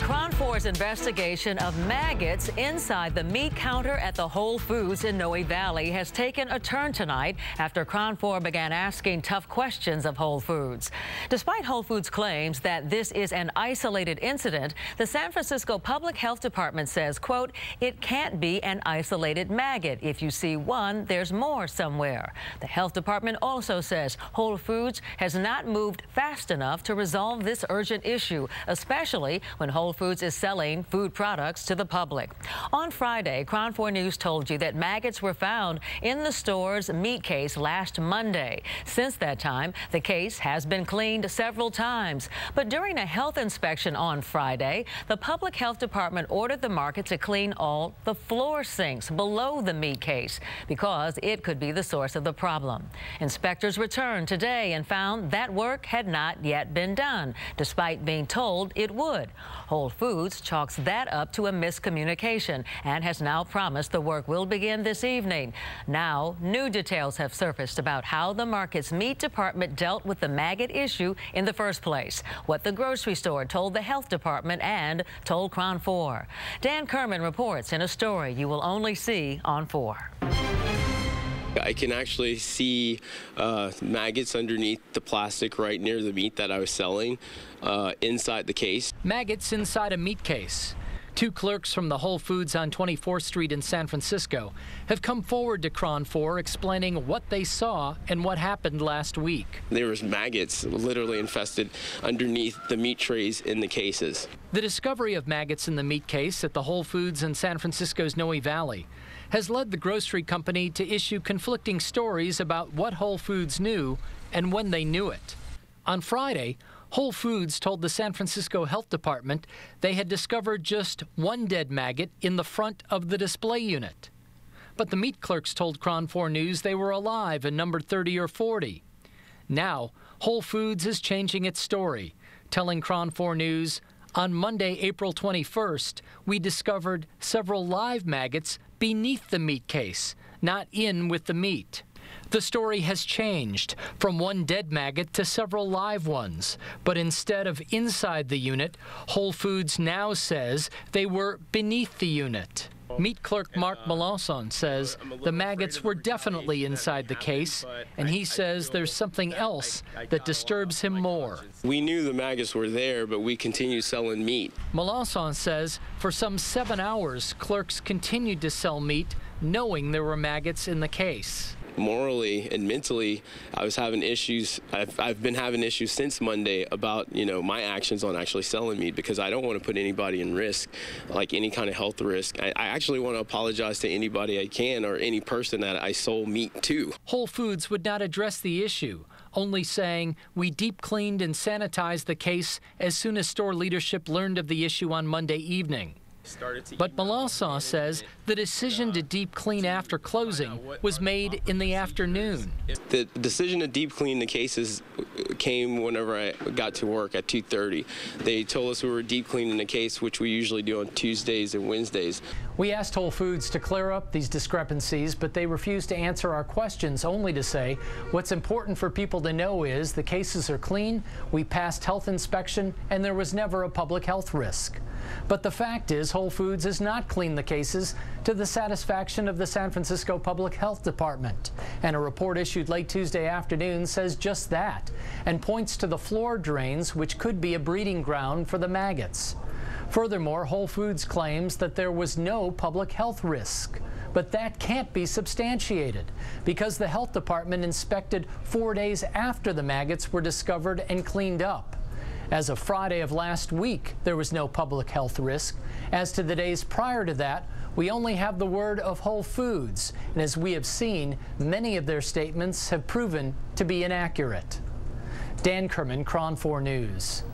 KRON 4's investigation of maggots inside the meat counter at the Whole Foods in Noe Valley has taken a turn tonight after KRON 4 began asking tough questions of Whole Foods. Despite Whole Foods' claims that this is an isolated incident, the San Francisco Public Health Department says, quote, "It can't be an isolated maggot. If you see one, there's more somewhere." The health department also says Whole Foods has not moved fast enough to resolve this urgent issue, especially when Whole Foods is selling food products to the public. On Friday, KRON 4 News told you that maggots were found in the store's meat case last Monday. Since that time, the case has been cleaned several times. But during a health inspection on Friday, the Public Health Department ordered the market to clean all the floor sinks below the meat case because it could be the source of the problem. Inspectors returned today and found that work had not yet been done, despite being told it would. Whole Foods chalks that up to a miscommunication and has now promised the work will begin this evening. Now, new details have surfaced about how the market's meat department dealt with the maggot issue in the first place, what the grocery store told the health department and told KRON 4. Dan Kerman reports in a story you will only see on 4. I can actually see maggots underneath the plastic right near the meat that I was selling inside the case. Maggots inside a meat case. Two clerks from the Whole Foods on 24th Street in San Francisco have come forward to KRON 4 explaining what they saw and what happened last week. There was maggots literally infested underneath the meat trays in the cases. The discovery of maggots in the meat case at the Whole Foods in San Francisco's Noe Valley has led the grocery company to issue conflicting stories about what Whole Foods knew and when they knew it. On Friday, Whole Foods told the San Francisco Health Department they had discovered just one dead maggot in the front of the display unit. But the meat clerks told KRON 4 News they were alive and numbered 30 or 40. Now, Whole Foods is changing its story, telling KRON 4 News, "On Monday, April 21st, we discovered several live maggots beneath the meat case, not in with the meat." The story has changed from one dead maggot to several live ones, but instead of inside the unit, Whole Foods now says they were beneath the unit. Meat clerk Mark Melanson says the maggots were definitely inside the case, and he says there's something else that disturbs him more. We knew the maggots were there, but we continued selling meat. Melanson says for some 7 hours, clerks continued to sell meat, knowing there were maggots in the case. Morally and mentally, I was having issues. I've been having issues since Monday about, my actions on actually selling meat because I don't want to put anybody in risk, like any kind of health risk. I actually want to apologize to anybody I can or any person that I sold meat to. Whole Foods would not address the issue, only saying, "We deep cleaned and sanitized the case as soon as store leadership learned of the issue on Monday evening." But Melanson says the decision to deep clean after closing was made in the afternoon. The decision to deep clean the cases came whenever I got to work at 2:30. They told us we were deep cleaning the case, which we usually do on Tuesdays and Wednesdays. We asked Whole Foods to clear up these discrepancies, but they refused to answer our questions, only to say what's important for people to know is the cases are clean, we passed health inspection, and there was never a public health risk. But the fact is Whole Foods has not cleaned the cases to the satisfaction of the San Francisco Public Health Department. And a report issued late Tuesday afternoon says just that and points to the floor drains, which could be a breeding ground for the maggots. Furthermore, Whole Foods claims that there was no public health risk. But that can't be substantiated because the health department inspected 4 days after the maggots were discovered and cleaned up. As of Friday of last week, there was no public health risk. As to the days prior to that, we only have the word of Whole Foods. And as we have seen, many of their statements have proven to be inaccurate. Dan Kerman, KRON 4 News.